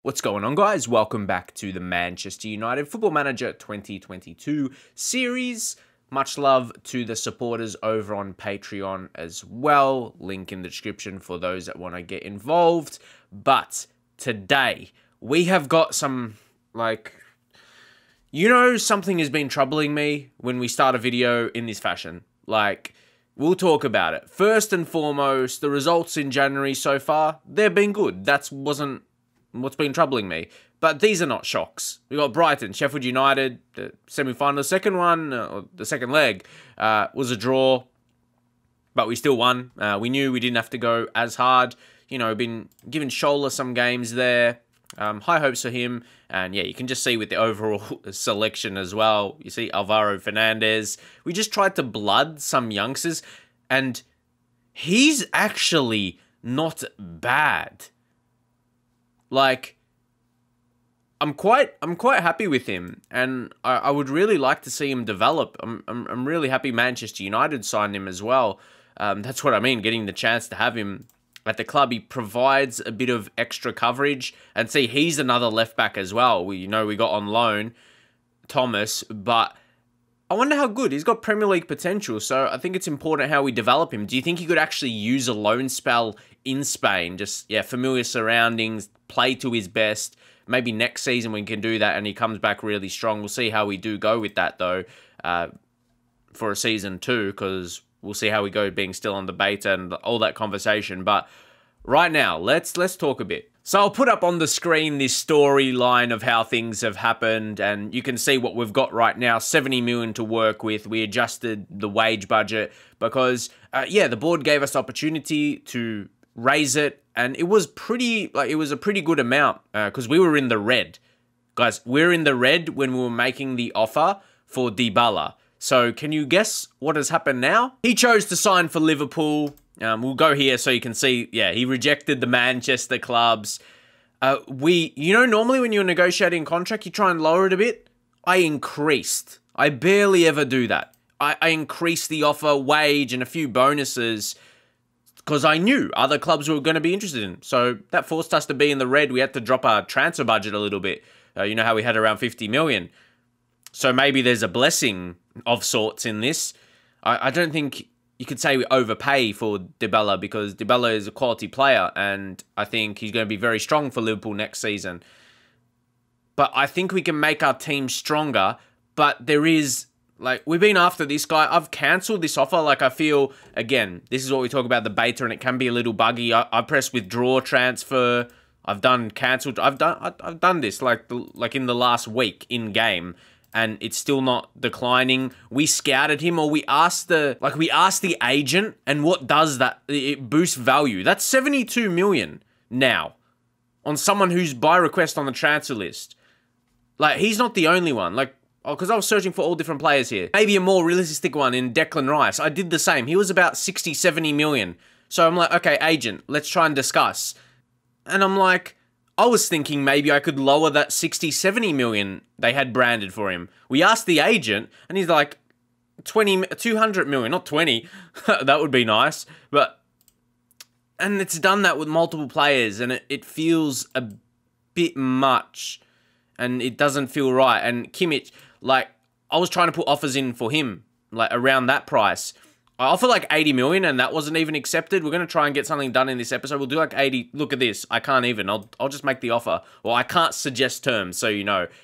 What's going on, guys? Welcome back to the Manchester United Football Manager 2022 series. Much love to the supporters over on Patreon as well. Link in the description for those that want to get involved. But today, we have got some, something has been troubling me when we start a video in this fashion. We'll talk about it. First and foremost, the results in January so far, they've been good. That wasn't what's been troubling me. But these are not shocks. We got Brighton, Sheffield United, the semi-final. The second one, or the second leg, was a draw, but we still won. We knew we didn't have to go as hard. Been giving Scholler some games there. High hopes for him. And yeah, you can just see with the overall selection as well. You see Alvaro Fernandez. We just tried to blood some youngsters, and he's actually not bad. I'm quite happy with him, and I would really like to see him develop. I'm really happy Manchester United signed him as well. That's what I mean, getting the chance to have him at the club. He provides a bit of extra coverage, and see, he's another left back as well. We got on loan Thomas, but I wonder how good. He's got Premier League potential, so I think it's important how we develop him. Do you think he could actually use a loan spell in Spain? Just, familiar surroundings, play to his best. Maybe next season we can do that and he comes back really strong. We'll see how we do go with that, though, for a season 2, because we'll see how we go being still on the beta and all that conversation. But right now, let's talk a bit. So I'll put up on the screen this storyline of how things have happened, and you can see what we've got right now. 70 million to work with. We adjusted the wage budget because, the board gave us opportunity to raise it, and it was a pretty good amount because we were in the red. Guys, we're in the red when we were making the offer for Dybala. So can you guess what has happened now? He chose to sign for Liverpool. We'll go here so you can see, he rejected the Manchester clubs. Normally when you're negotiating a contract, you try and lower it a bit. I increased. I barely ever do that. I increased the offer, wage, and a few bonuses because I knew other clubs were going to be interested in. So that forced us to be in the red. We had to drop our transfer budget a little bit. You know how we had around 50 million. So maybe there's a blessing of sorts in this. I don't think you could say we overpay for Dybala because Dybala is a quality player and I think he's going to be very strong for Liverpool next season. But I think we can make our team stronger. But there is, we've been after this guy. I've cancelled this offer. I feel, again, this is what we talk about the beta, and it can be a little buggy. I press withdraw transfer. I've done cancelled. I've done this in the last week in game, and it's still not declining. We scouted him, or we asked the agent, and what does that? It boosts value. That's 72 million now on someone who's by request on the transfer list. He's not the only one. Because I was searching for all different players here. Maybe a more realistic one in Declan Rice. I did the same. He was about 60, 70 million. So I'm like, okay, agent, let's try and discuss. And I'm like, I was thinking maybe I could lower that 60, 70 million they had branded for him. We asked the agent, and he's like, 200 million, not 20. That would be nice. And it's done that with multiple players, and it feels a bit much. And it doesn't feel right. And Kimmich, I was trying to put offers in for him, around that price. I offered 80 million and that wasn't even accepted. We're going to try and get something done in this episode. We'll do 80. Look at this. I can't even. I'll just make the offer. Well, I can't suggest terms. So,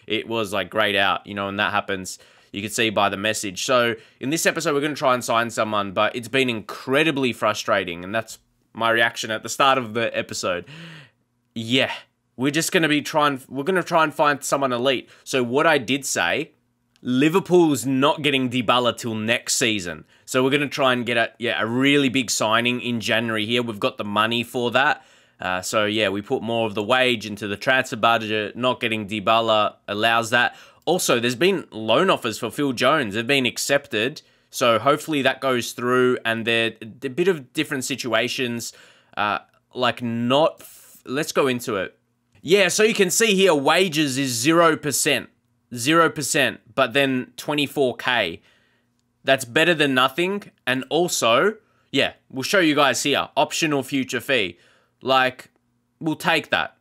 it was grayed out, and that happens. You can see by the message. So in this episode, we're going to try and sign someone, but it's been incredibly frustrating. And that's my reaction at the start of the episode. Yeah. We're just going to we're going to try and find someone elite. So what I did say, Liverpool's not getting Dybala till next season. So we're going to try and get a really big signing in January here. We've got the money for that. We put more of the wage into the transfer budget. Not getting Dybala allows that. Also, there's been loan offers for Phil Jones. They've been accepted. So hopefully that goes through, and they're a bit of different situations. Let's go into it. Yeah, so you can see here, wages is 0%. 0%, but then 24K. That's better than nothing. And also, we'll show you guys here. Optional future fee. We'll take that.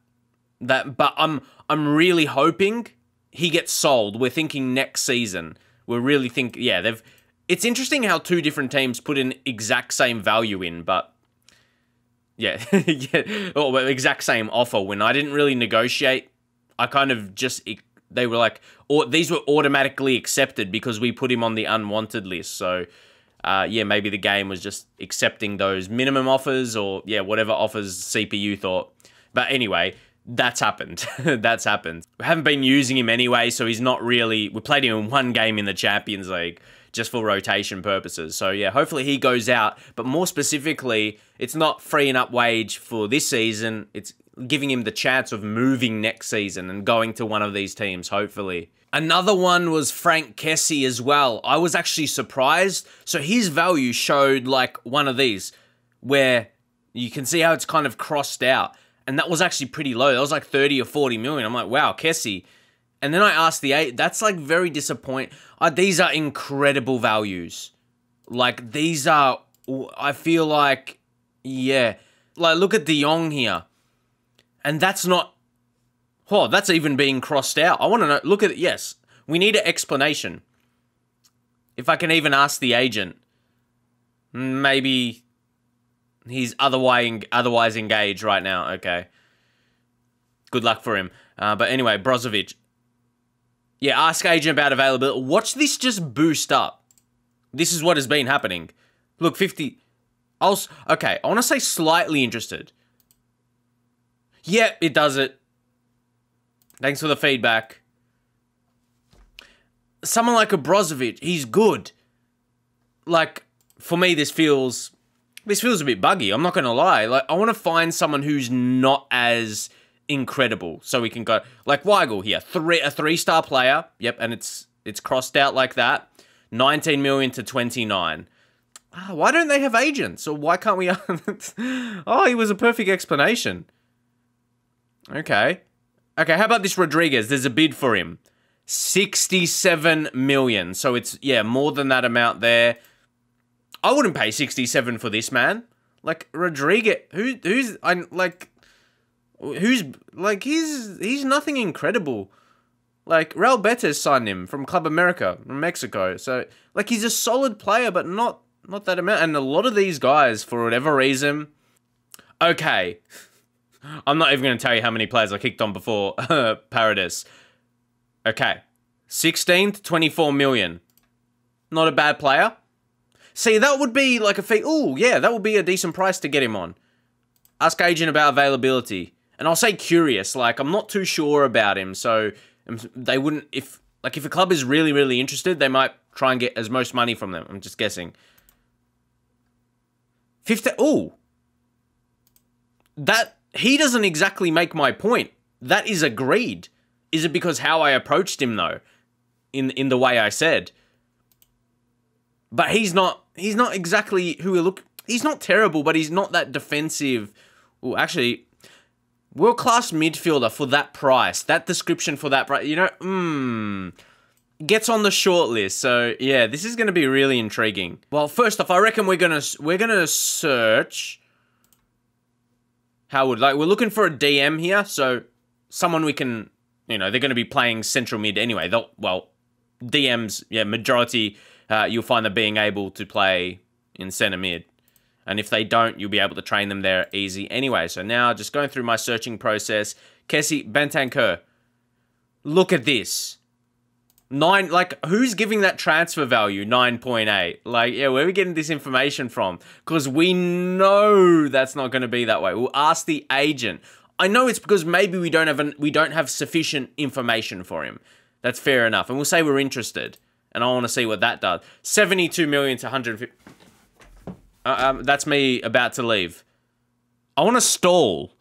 But I'm really hoping he gets sold. We're thinking next season. We're really it's interesting how two different teams put in exact same value in, but yeah, exact same offer when I didn't really negotiate. I kind of they were like, or these were automatically accepted because we put him on the unwanted list. So maybe the game was just accepting those minimum offers or whatever offers CPU thought. But anyway, that's happened. That's happened. We haven't been using him anyway, so he's not really... We played him in one game in the Champions League just for rotation purposes. So yeah, hopefully he goes out. But more specifically, it's not freeing up wage for this season. It's giving him the chance of moving next season and going to one of these teams, hopefully. Another one was Frank Kessie as well. I was actually surprised. So his value showed like one of these where you can see how it's kind of crossed out. And that was actually pretty low. That was like 30 or 40 million. I'm like, wow, Kessie. And then I asked the 8. That's like very disappointing. These are incredible values. Like these are, I feel like, yeah. Like look at De Jong here. And that's not, that's even being crossed out. I want to know, look at it. Yes, we need an explanation. If I can even ask the agent, maybe he's otherwise engaged right now. Okay. Good luck for him. But anyway, Brozovic. Yeah, ask agent about availability. Watch this just boost up. This is what has been happening. Look, 50. Okay, I want to say slightly interested. Yep, it does it. Thanks for the feedback. Someone like a Brozovic, he's good. Like, for me, this feels a bit buggy. I'm not going to lie. Like, I want to find someone who's not as incredible, so we can go like Weigl here, a 3-star player. Yep, and it's crossed out like that. 19 million to 29. Why don't they have agents, or why can't we? Oh, he was a perfect explanation. Okay. How about this Rodriguez? There's a bid for him. 67 million. So it's, more than that amount there. I wouldn't pay 67 for this man. Like, Rodriguez, he's nothing incredible. Like, Real Betis signed him from Club America, from Mexico. So, like, he's a solid player, but not that amount. And a lot of these guys, for whatever reason... Okay. I'm not even going to tell you how many players I kicked on before Paradis. Okay. 16 to 24 million. Not a bad player. See, that would be like a fee. Ooh, yeah, that would be a decent price to get him on. Ask agent about availability. And I'll say curious. Like, I'm not too sure about him. So, they wouldn't... If a club is really, really interested, they might try and get as most money from them. I'm just guessing. 50... Ooh. That... He doesn't exactly make my point. That is agreed. Is it because how I approached him, though? In the way I said. But he's not exactly who we look... He's not terrible, but he's not that defensive. Well, actually, world-class midfielder for that price. That description for that price. You know, gets on the short list. So, yeah, this is going to be really intriguing. Well, first off, I reckon we're gonna search... We're looking for a DM here, so someone we can, they're going to be playing central mid anyway. DMs, majority, you'll find them being able to play in center mid. And if they don't, you'll be able to train them there easy anyway. So now, just going through my searching process, Kessie, Bentancur. Look at this. 9, who's giving that transfer value? 9.8. Where are we getting this information from? Because we know that's not going to be that way. We'll ask the agent. I know it's because maybe we don't have sufficient information for him. That's fair enough. And we'll say we're interested. And I want to see what that does. 72 million to 150. That's me about to leave. I want to stall.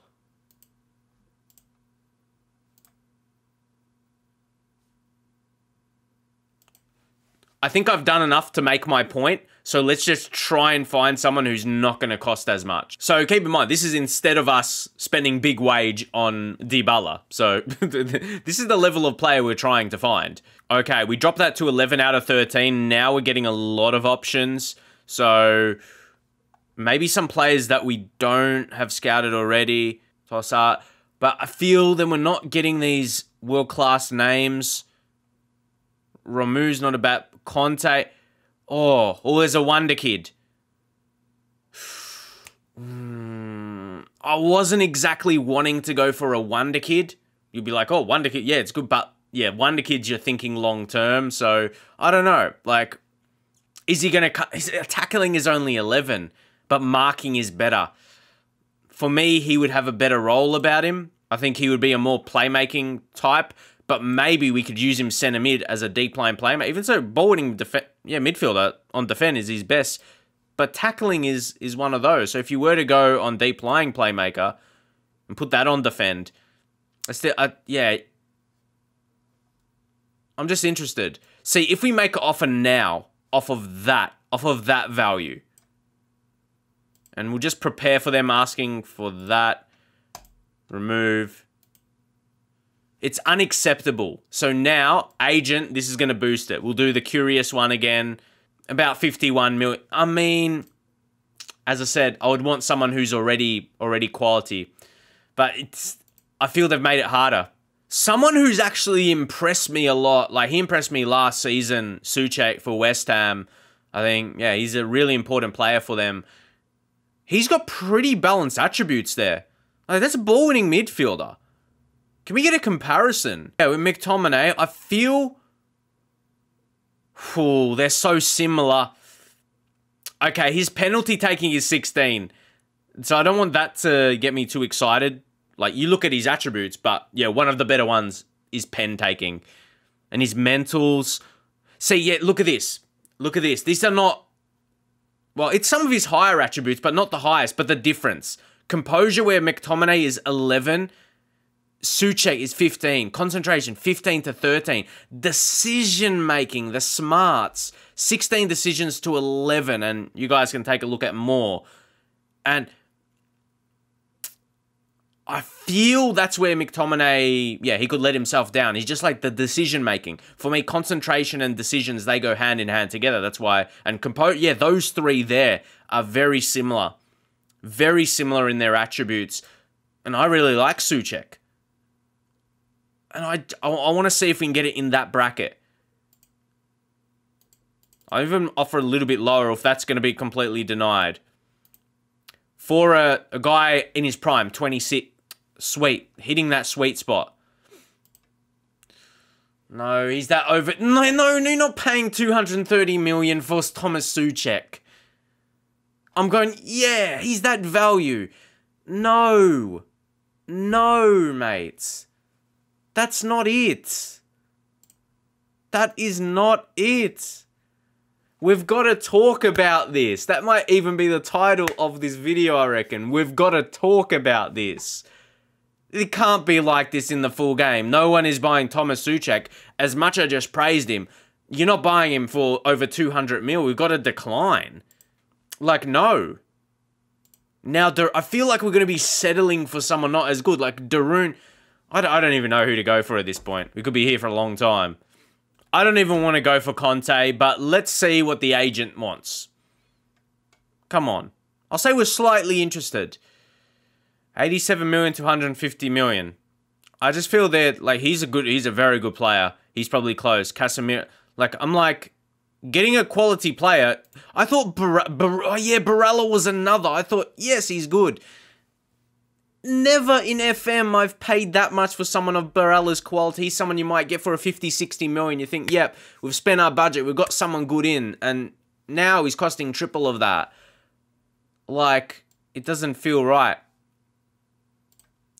I think I've done enough to make my point, so let's just try and find someone who's not going to cost as much. So keep in mind, this is instead of us spending big wage on Dybala. So this is the level of player we're trying to find. Okay, we dropped that to 11 out of 13. Now we're getting a lot of options. So maybe some players that we don't have scouted already. Tossart. But I feel that we're not getting these world-class names. Romu's not a bad... Conte. Oh, there's a wonder kid. I wasn't exactly wanting to go for a wonder kid. You'd be like, oh, wonder kid, yeah, it's good, but yeah, wonder kids, you're thinking long term. So I don't know. Like, is he gonna cut? Tackling is only 11, but marking is better. For me, he would have a better role about him. I think he would be a more playmaking type. But maybe we could use him centre mid as a deep line playmaker. Even so, ball-winning midfielder on defend is his best. But tackling is one of those. So if you were to go on deep lying playmaker and put that on defend, yeah, I'm just interested. See, if we make an offer now off of that value, and we'll just prepare for them asking for that, remove. It's unacceptable. So now, agent, this is going to boost it. We'll do the curious one again. About 51 million. I mean, as I said, I would want someone who's already quality. But I feel they've made it harder. Someone who's actually impressed me a lot, like he impressed me last season, Souček for West Ham. I think, yeah, he's a really important player for them. He's got pretty balanced attributes there. Like, that's a ball-winning midfielder. Can we get a comparison? Yeah, with McTominay, I feel... Ooh, they're so similar. Okay, his penalty taking is 16. So I don't want that to get me too excited. Like, you look at his attributes, but yeah, one of the better ones is pen taking. And his mentals... See, yeah, look at this. Look at this. These are not... Well, it's some of his higher attributes, but not the highest, but the difference. Composure, where McTominay is 11... Souček is 15. Concentration, 15 to 13. Decision-making, the smarts, 16 decisions to 11. And you guys can take a look at more. And I feel that's where McTominay, yeah, he could let himself down. He's just like the decision-making. For me, concentration and decisions, they go hand in hand together. That's why. And yeah, those three there are very similar. Very similar in their attributes. And I really like Souček. And I want to see if we can get it in that bracket. I'll even offer a little bit lower if that's going to be completely denied. For a guy in his prime, 26, sweet, hitting that sweet spot. No, he's that over... No, you're not paying 230 million for Thomas Souček. I'm going, yeah, he's that value. No, mates. That's not it. That is not it. We've got to talk about this. That might even be the title of this video, I reckon. We've got to talk about this. It can't be like this in the full game. No one is buying Thomas Souček. As much as I just praised him, you're not buying him for over 200 mil. We've got to decline. Like, no. Now, I feel like we're going to be settling for someone not as good. Like, Darun... I don't even know who to go for at this point. We could be here for a long time. I don't even want to go for Conte, but let's see what the agent wants. Come on. I'll say we're slightly interested. 87 million to 150 million. I just feel that, like, he's a very good player. He's probably close. Casemiro, like, I'm like, getting a quality player. I thought, Barella was another. I thought, yes, he's good. Never in FM I've paid that much for someone of Barella's quality. Someone you might get for a 50, 60 million. You think, yep, we've spent our budget. We've got someone good in. And now he's costing triple of that. Like, it doesn't feel right.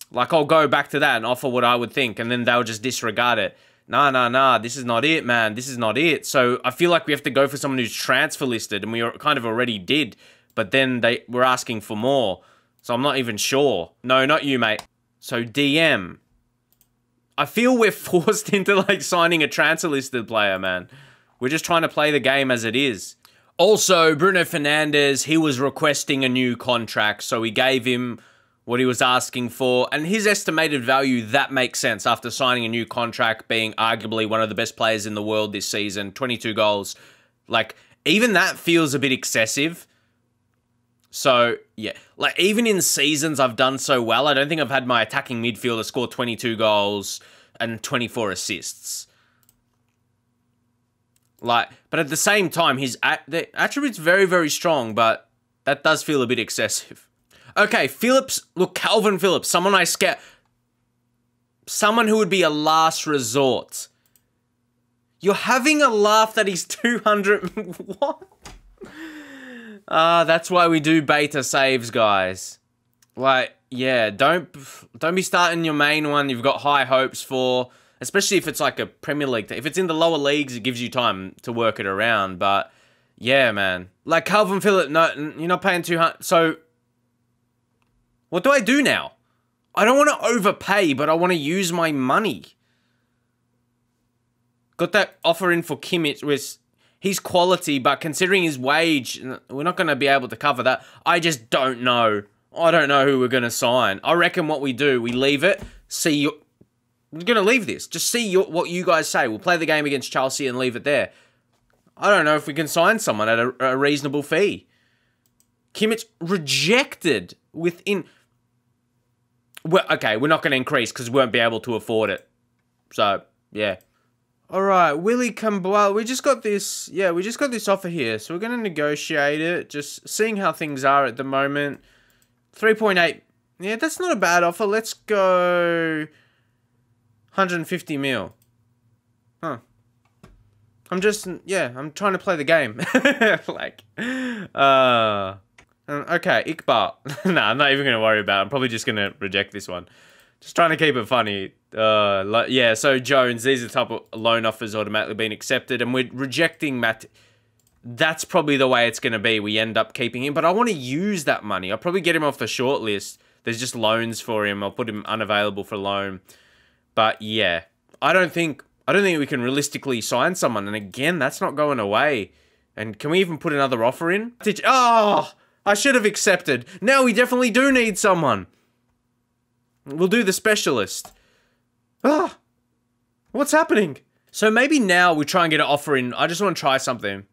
Like, I'll go back to that and offer what I would think. And then they'll just disregard it. Nah. This is not it, man. This is not it. So I feel like we have to go for someone who's transfer listed. And we kind of already did. But then we're asking for more. So I'm not even sure. No, not you, mate. So DM. I feel we're forced into, like, signing a transfer-listed player, man. We're just trying to play the game as it is. Also, Bruno Fernandes, he was requesting a new contract, so we gave him what he was asking for. And his estimated value, that makes sense after signing a new contract, being arguably one of the best players in the world this season. 22 goals. Like, even that feels a bit excessive. So, yeah. Like, even in seasons I've done so well, I don't think I've had my attacking midfielder score 22 goals and 24 assists. Like, but at the same time, the attribute's very, very strong, but that does feel a bit excessive. Okay, Phillips. Look, Calvin Phillips. Someone I scare. Someone who would be a last resort. You're having a laugh that he's 200... What? That's why we do beta saves, guys. Like, yeah, don't be starting your main one you've got high hopes for. Especially if it's like a Premier League. If it's in the lower leagues, it gives you time to work it around. But, yeah, man. Like, Calvin Phillips, no, you're not paying 200... So, what do I do now? I don't want to overpay, but I want to use my money. Got that offer in for Kimmich with his quality, but considering his wage, we're not going to be able to cover that. I just don't know. I don't know who we're going to sign. I reckon what we do, we leave it, see you... We're going to leave this. Just see what you guys say. We'll play the game against Chelsea and leave it there. I don't know if we can sign someone at a reasonable fee. Kimmich rejected within... Well, okay, we're not going to increase because we won't be able to afford it. So, yeah. Alright, Willie Cambois. We just got this... Yeah, we just got this offer here. So we're going to negotiate it. Just seeing how things are at the moment. 3.8. Yeah, that's not a bad offer. Let's go... 150 mil. Huh. I'm just, yeah, I'm trying to play the game. Like, okay, Iqbal. Nah, I'm not even going to worry about it. I'm probably just going to reject this one. Just trying to keep it funny. Yeah, so Jones, these are the type of loan offers automatically being accepted, and we're rejecting Matt. That's probably the way it's going to be. We end up keeping him, but I want to use that money. I'll probably get him off the short list. There's just loans for him. I'll put him unavailable for loan. But yeah, I don't think we can realistically sign someone. And again, that's not going away. And can we even put another offer in? Oh, I should have accepted. Now we definitely do need someone. We'll do the specialist. Ah, what's happening? So maybe now we try and get an offer in. I just want to try something.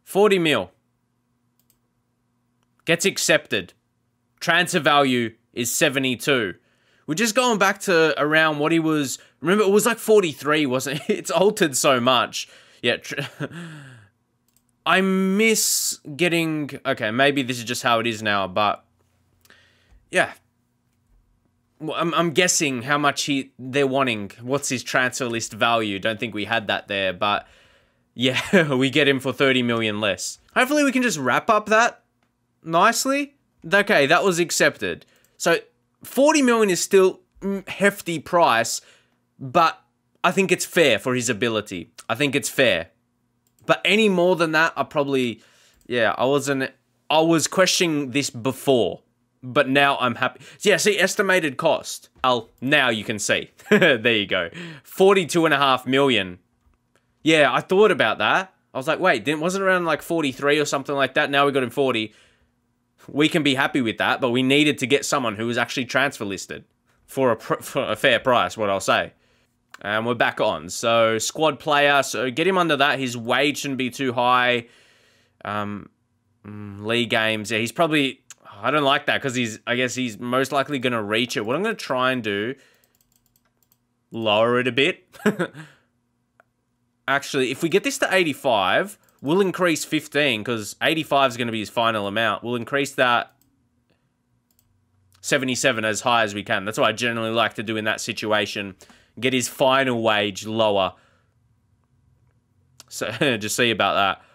$40 million. Gets accepted. Transfer value is 72. We're just going back to around what he was... Remember, it was like 43, wasn't it? It's altered so much. Yeah. I miss getting... Okay, maybe this is just how it is now, but... Yeah. I'm guessing how much they're wanting. What's his transfer list value? Don't think we had that there, but... Yeah, we get him for 30 million less. Hopefully we can just wrap up that nicely. Okay, that was accepted. So 40 million is still hefty price, but I think it's fair for his ability. I think it's fair. But any more than that, I probably... Yeah, I was questioning this before, but now I'm happy. Yeah, see, estimated cost. Now you can see. There you go. 42.5 million. Yeah, I thought about that. I was like, wait, wasn't it around like 43 or something like that? Now we got him 40. We can be happy with that, but we needed to get someone who was actually transfer listed for a fair price, what I'll say. And we're back on. So, squad player. So, get him under that. His wage shouldn't be too high. League games. Yeah, he's probably... I don't like that because I guess he's most likely going to reach it. What I'm going to try and do... Lower it a bit. Actually, if we get this to 85, we'll increase 15 because 85 is going to be his final amount. We'll increase that 77 as high as we can. That's what I generally like to do in that situation. Get his final wage lower. So, just see about that.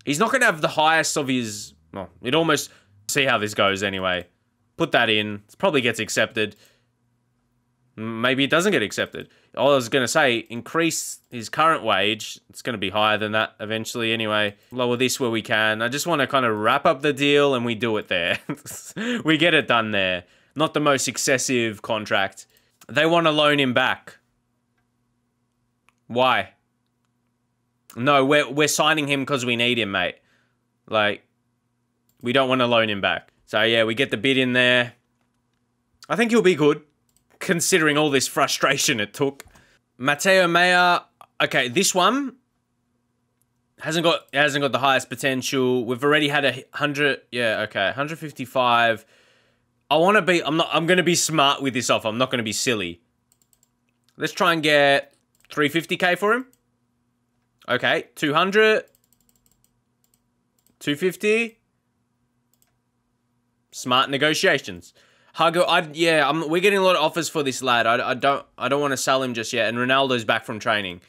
He's not going to have the highest of his... Well, it almost... See how this goes anyway. Put that in. It probably gets accepted. Maybe it doesn't get accepted. All I was going to say, increase his current wage. It's going to be higher than that eventually anyway. Lower this where we can. I just want to kind of wrap up the deal and we do it there. We get it done there. Not the most excessive contract. They want to loan him back. Why? No, we're signing him because we need him, mate. Like, we don't want to loan him back. So, yeah, we get the bid in there. I think he'll be good. considering all this frustration it took. Mateo Maya, okay, this one hasn't got the highest potential. We've already had 100, yeah, okay, 155. I'm going to be smart with this offer. I'm not going to be silly. Let's try and get 350k for him. Okay, 200. 250. Smart negotiations. Hago, we're getting a lot of offers for this lad. I don't want to sell him just yet. And Ronaldo's back from training.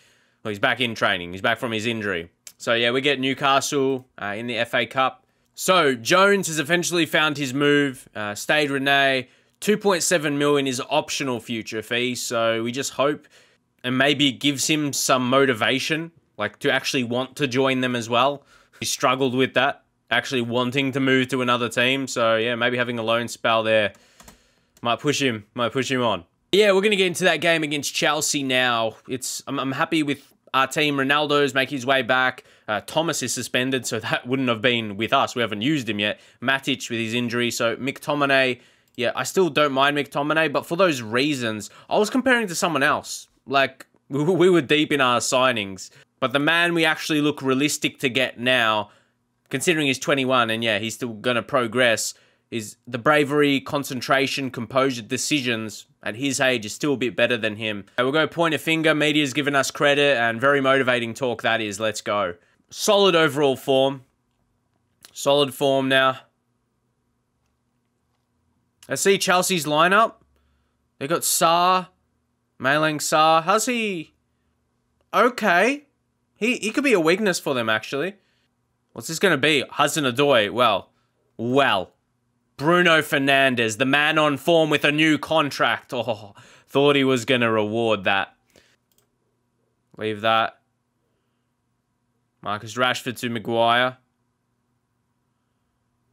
Well, he's back in training. He's back from his injury. So yeah, we get Newcastle in the FA Cup. So Jones has eventually found his move. Stayed Rene. 2.7 million is optional future fee. So we just hope, and maybe it gives him some motivation, like to actually want to join them as well. He struggled with that, actually wanting to move to another team. So yeah, maybe having a loan spell there might push him on. Yeah, we're going to get into that game against Chelsea now. I'm happy with our team. Ronaldo's making his way back. Thomas is suspended, so that wouldn't have been with us. We haven't used him yet. Matic with his injury. So McTominay, yeah, I still don't mind McTominay, but for those reasons, I was comparing to someone else. Like, we were deep in our signings. But the man we actually look realistic to get now, considering he's 21 and yeah, he's still going to progress, is the bravery, concentration, composure, decisions at his age is still a bit better than him. We'll go point a finger. Media's given us credit and very motivating talk that is. Let's go. Solid overall form. Solid form now. Let's see Chelsea's lineup. They got Sarr. Malang Sarr. How's he? Okay. He could be a weakness for them, actually. What's this going to be? Hudson-Odoi. Well. Bruno Fernandes, the man on form with a new contract. Oh, thought he was going to reward that. Leave that. Marcus Rashford to Maguire.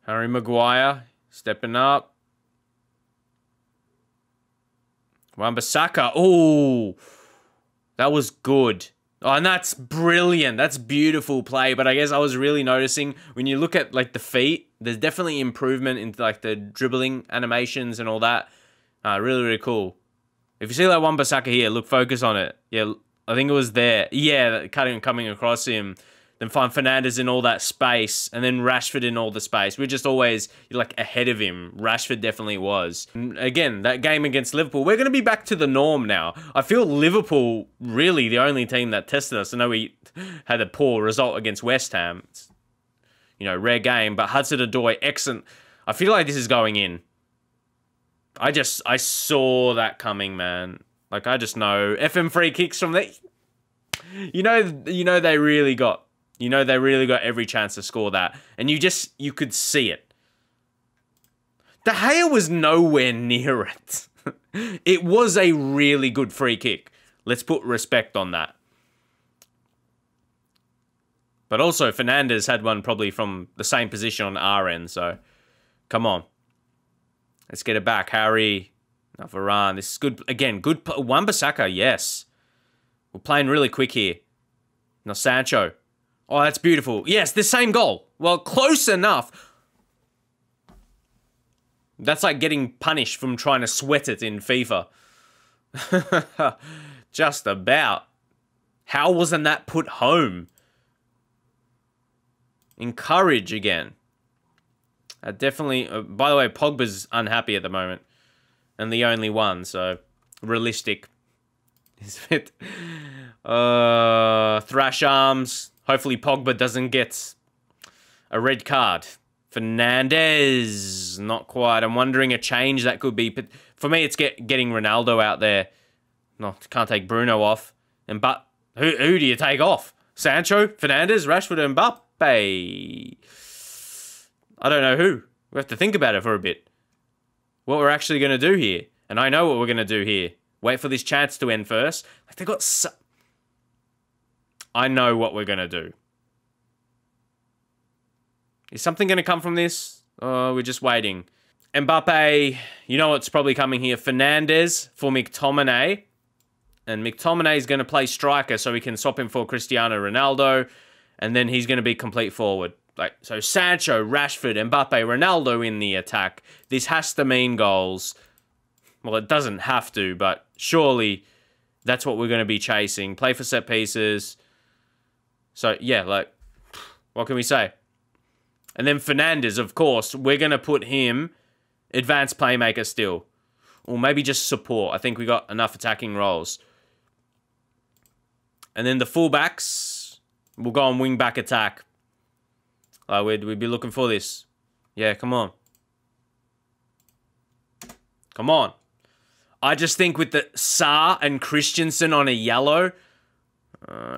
Harry Maguire, stepping up. Wan-Bissaka. Oh, that was good. Oh, and that's brilliant. That's beautiful play. But I guess I was really noticing when you look at like the feet, there's definitely improvement in like the dribbling animations and all that. Really, really cool. If you see that Wan-Bissaka here, look, focus on it. Yeah, I think it was there. Yeah, coming across him. Then find Fernandes in all that space, and then Rashford in all the space. We're just always like ahead of him. Rashford definitely was. And again, that game against Liverpool, we're going to be back to the norm now. I feel Liverpool really the only team that tested us. I know we had a poor result against West Ham. It's, you know, rare game, but Hudson-Odoi, excellent. I feel like this is going in. I saw that coming, man. Like, I just know. FM free kicks from there. You know they really got. You know they really got every chance to score that. And you could see it. De Gea was nowhere near it. It was a really good free kick. Let's put respect on that. But also, Fernandes had one probably from the same position on our end, so come on. Let's get it back. Harry. Now Varane. This is good. Again, good. Wan-Bissaka, yes. We're playing really quick here. Now Sancho. Oh, that's beautiful. Yes, the same goal. Well, close enough. That's like getting punished from trying to sweat it in FIFA. Just about. How wasn't that put home? Encourage again. Definitely. By the way, Pogba's unhappy at the moment. And the only one, so realistic. Is it? Thrash arms. Hopefully Pogba doesn't get a red card. Fernandes, not quite. I'm wondering a change that could be. But for me, it's getting Ronaldo out there. No, can't take Bruno off. And but who do you take off? Sancho, Fernandes, Rashford, and Mbappe. I don't know who. We have to think about it for a bit. What we're actually going to do here. And I know what we're going to do here. Wait for this chance to end first. Like they got. I know what we're going to do. Is something going to come from this? Oh, we're just waiting. Mbappe, you know what's probably coming here. Fernandes for McTominay. And McTominay is going to play striker so we can swap him for Cristiano Ronaldo. And then he's going to be complete forward. So Sancho, Rashford, Mbappe, Ronaldo in the attack. This has to mean goals. Well, it doesn't have to, but surely that's what we're going to be chasing. Play for set pieces. So, yeah, like, what can we say? And then Fernandes, of course, we're going to put him advanced playmaker still. Or maybe just support. I think we got enough attacking roles. And then the fullbacks, we'll go on wing-back attack. We'd be looking for this. Yeah, come on. Come on. I just think with the Sarr and Christensen on a yellow,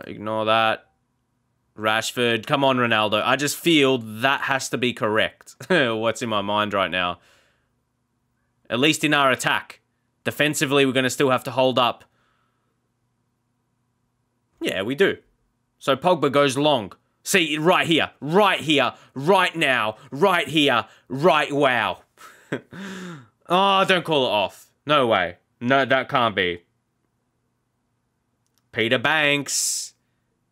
ignore that. Rashford, come on, Ronaldo. I just feel that has to be correct. What's in my mind right now. At least in our attack. Defensively, we're going to still have to hold up. Yeah, we do. So Pogba goes long. See, right here, right now, right here, right wow. Oh, don't call it off. No way. No, that can't be. Peter Banks.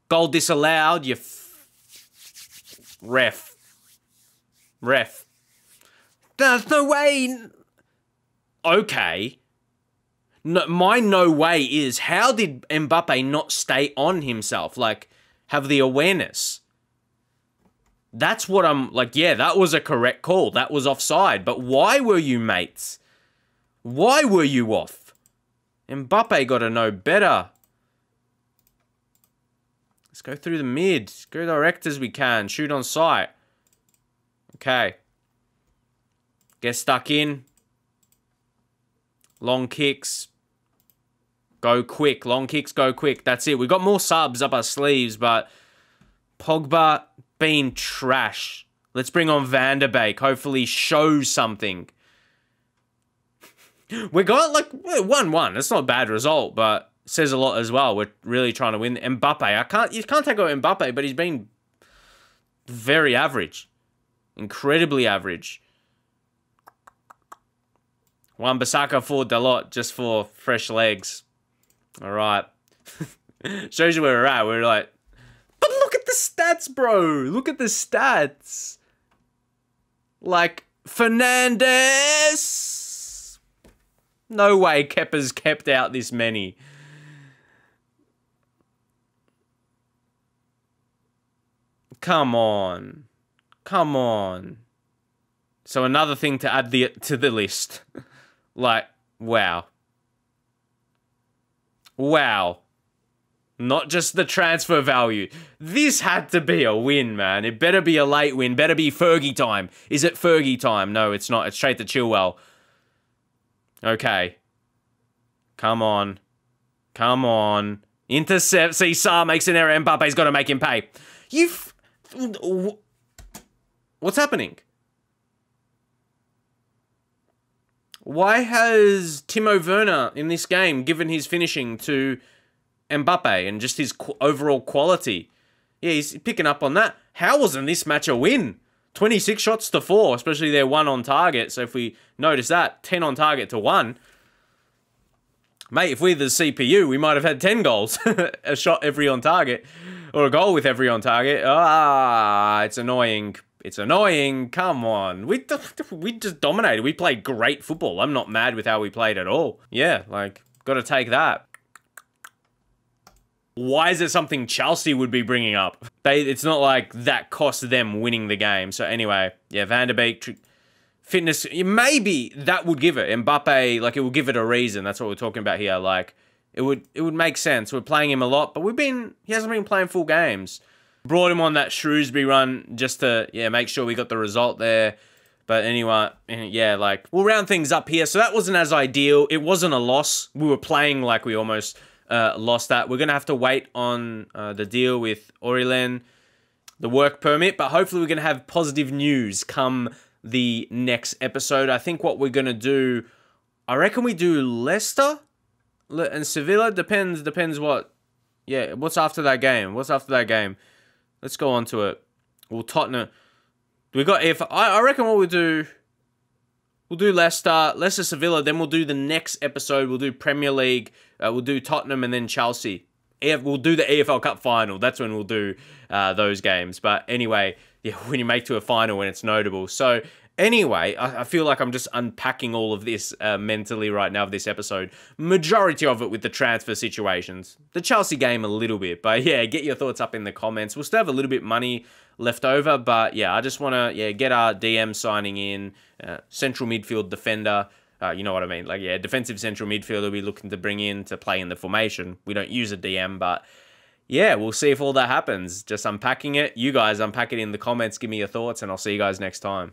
Goal disallowed, you ref. There's no way. Okay. No, my no way is, how did Mbappe not stay on himself? Like, have the awareness. That's what I'm, like, yeah, that was a correct call. That was offside. But why were you mates? Why were you off? Mbappe got to know better. Let's go through the mid. Go direct as we can. Shoot on sight. Okay. Get stuck in. Long kicks. Go quick. Long kicks, go quick. That's it. We got more subs up our sleeves, but Pogba being trash. Let's bring on Van der Beek. Hopefully show something. We got like 1-1. That's not a bad result, but says a lot as well. We're really trying to win. Mbappe, you can't take out Mbappe, but he's been very average. Incredibly average. Wan-Bissaka for Dalot, just for fresh legs. All right. Shows you where we're at. We're like, but look at the stats, bro. Look at the stats. Like, Fernandes. No way Kepa's kept out this many. Come on. Come on. So another thing to add to the list. Like, wow. Wow. Not just the transfer value. This had to be a win, man. It better be a late win. Better be Fergie time. Is it Fergie time? No, it's not. It's straight to Chilwell. Okay. Come on. Come on. Intercept. See, Sarr makes an error. Mbappe's got to make him pay. What's happening? Why has Timo Werner in this game given his finishing to Mbappe and just his overall quality? Yeah, he's picking up on that. How wasn't this match a win? 26 shots to 4, especially their 1 on target. So if we notice that, 10 on target to 1. Mate, if we're the CPU, we might have had 10 goals. A shot every on target. Or a goal with every on target. Ah, it's annoying. It's annoying. Come on. We just dominated. We played great football. I'm not mad with how we played at all. Yeah, like, got to take that. Why is it something Chelsea would be bringing up? It's not like that cost them winning the game. So anyway, yeah, Van der Beek, fitness, maybe that would give it. Mbappe, like, it would give it a reason. That's what we're talking about here. Like, it would make sense. We're playing him a lot, but he hasn't been playing full games. Brought him on that Shrewsbury run just to, yeah, make sure we got the result there. But anyway, yeah, like, we'll round things up here. So that wasn't as ideal. It wasn't a loss. We were playing like we almost lost that. We're going to have to wait on the deal with Aurelien, the work permit. But hopefully we're going to have positive news come the next episode. I think what we're going to do, I reckon we do Leicester and Sevilla. Depends what, yeah, what's after that game? What's after that game? Let's go on to it. Well, Tottenham. I reckon what we'll do Leicester, Sevilla, then we'll do the next episode. We'll do Premier League, we'll do Tottenham, and then Chelsea. We'll do the EFL Cup final. That's when we'll do those games. But anyway, yeah, when you make to a final when it's notable. So Anyway, I feel like I'm just unpacking all of this mentally right now of this episode. Majority of it with the transfer situations. The Chelsea game a little bit. But yeah, get your thoughts up in the comments. We'll still have a little bit money left over. But yeah, I just want to get our DM signing in. Central midfield defender. You know what I mean? Like, yeah, defensive central midfielder we're looking to bring in to play in the formation. We don't use a DM, but yeah, we'll see if all that happens. Just unpacking it. You guys unpack it in the comments. Give me your thoughts, and I'll see you guys next time.